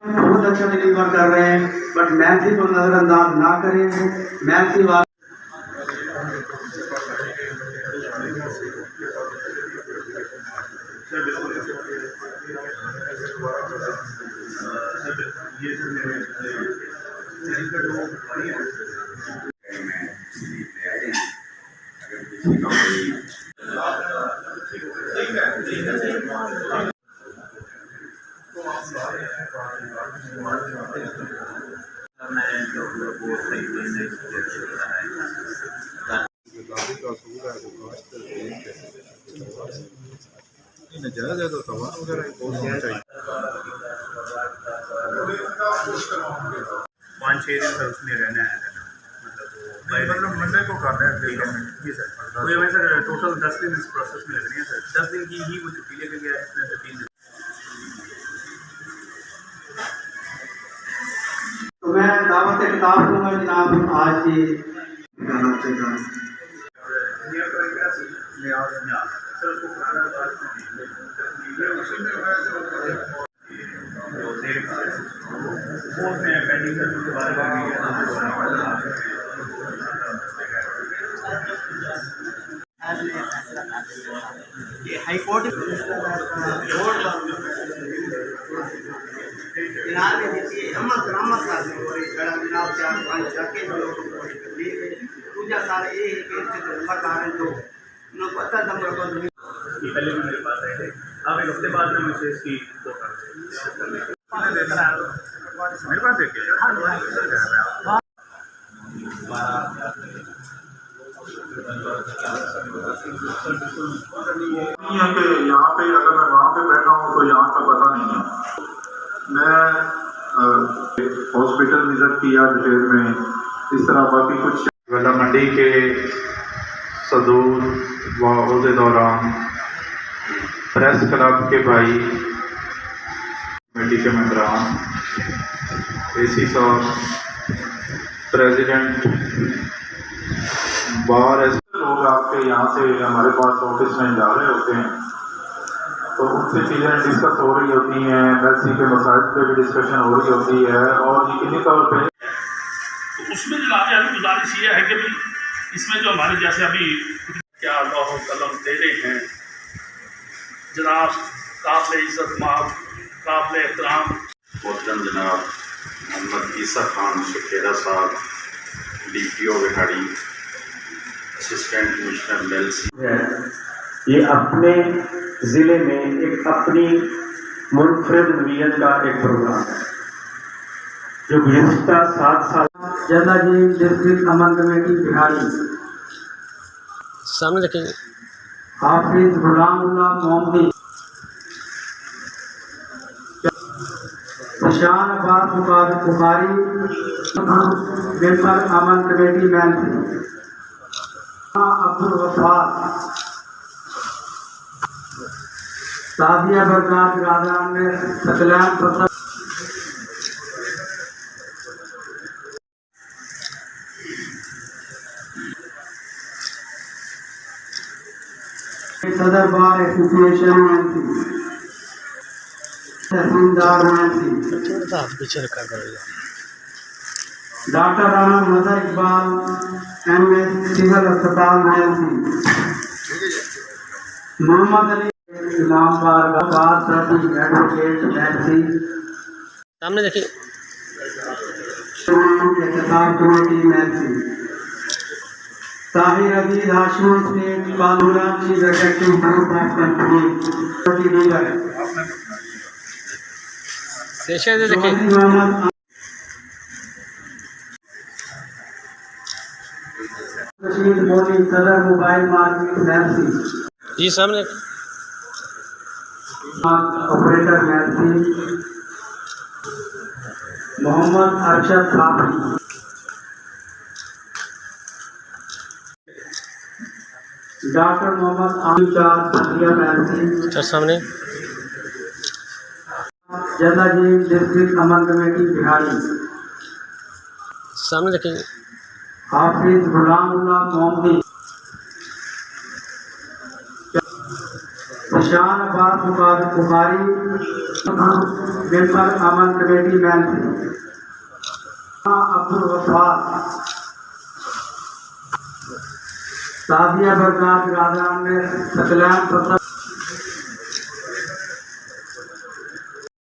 बहुत अच्छा डिलीवर कर रहे हैं, बट मैथी को नजरअंदाज ना करें। मैथी वाले ज़्यादा तवा वगैरह चाहिए 5-6 दिन सर उसमें रहना है, मतलब मंडे को कर रहे हैं जी सर। तो ये वैसे टोटल 10 दिन इस प्रोसेस में लगनी है सर। 10 दिन की ही वो छुट्टी लेके गया है, इसमें से 3 दिन। तो मैं दावत किताब दूंगा जनाब आज की सर उसको पुराना पेंडिंग कर उसके बारे में हाई कोर्ट जनाब पूजा सारे पता था पहले भी मेरे पास आए थे। अब एक हफ्ते बाद में मुझे इसकी मेरे पास देखिए नहीं है कि यहाँ पे अगर मैं वहाँ पे बैठा हूँ तो यहाँ का पता नहीं है। मैं हॉस्पिटल विजिट किया डिटेल में, इस तरह बाकी कुछ वाला मंडी के सदूर व दौरान प्रेस क्लब के भाई कमेटी के मेंबरान एसी साहब प्रेसिडेंट बाहर ऐसे लोग आपके यहाँ से हमारे पास ऑफिस में जा रहे होते हैं, तो उनसे चीज़ें डिस्कस हो रही होती हैं, एमएलसी के मसाइल पे भी डिस्कशन हो रही होती है। और यकीनी तौर पे तो उसमें जनाब अभी गुजारिश ये है कि भाई इसमें जो हमारे जैसे अभी क्या लौह कलम दे रहे हैं जनाब काबिल इज़्ज़त माफ काबिल एहतराम मोहतरम जनाब मोहम्मद ईसा खान सुखेरा साहब DPO Vehari assistant commissioner Mailsi है। ये अपने ज़िले में एक अपनी मुनफरिद नवीयत का एक प्रोग्राम है जो गुज़िश्ता 7 साल जल्दा जी डिस्ट्रिक्ट अमन कमेटी बिहारी सामने देखेंगे हाफिज गुलामुल्लाह मोहम्मदी निशान अब्बास बुखारी मेंबर अमन कमेटी मेलसी अब्दुल वफार सादिया बरकात राजा में सकलैन प्रसाद सदर बार एसोसिएशन मेलसी तहसीलदार मेलसी पीछे रखा करेगा डॉक्टर राना मजा इकबाल MS सिविल अस्पताल मेलसी मोहम्मद अली इमाम बारगाह एडवोकेट मेलसी सामने देखिए एहतसाब कमेटी मेलसी ताहिर अजीज हाशमी स्टेट कानूना chief executive group of company leader शेषे से देखिए रशीद मोदी सदर मोबाइल मार्केट मेलसी जी सामने ऑपरेटर मेलसी मोहम्मद अरशद साफी डॉक्टर मोहम्मद आमिर संधिया मेलसी सामने जल्दा जी डिस्ट्रिक्ट अमन कमेटी बिहारी सामने देखेंगे हाफिज गुलामुल्लाह मोहम्मदी निशान अब्बास बुखारी मेंबर अमन कमेटी मैन अब्दुल वफार ताजिया बरदात राजा में सतलैन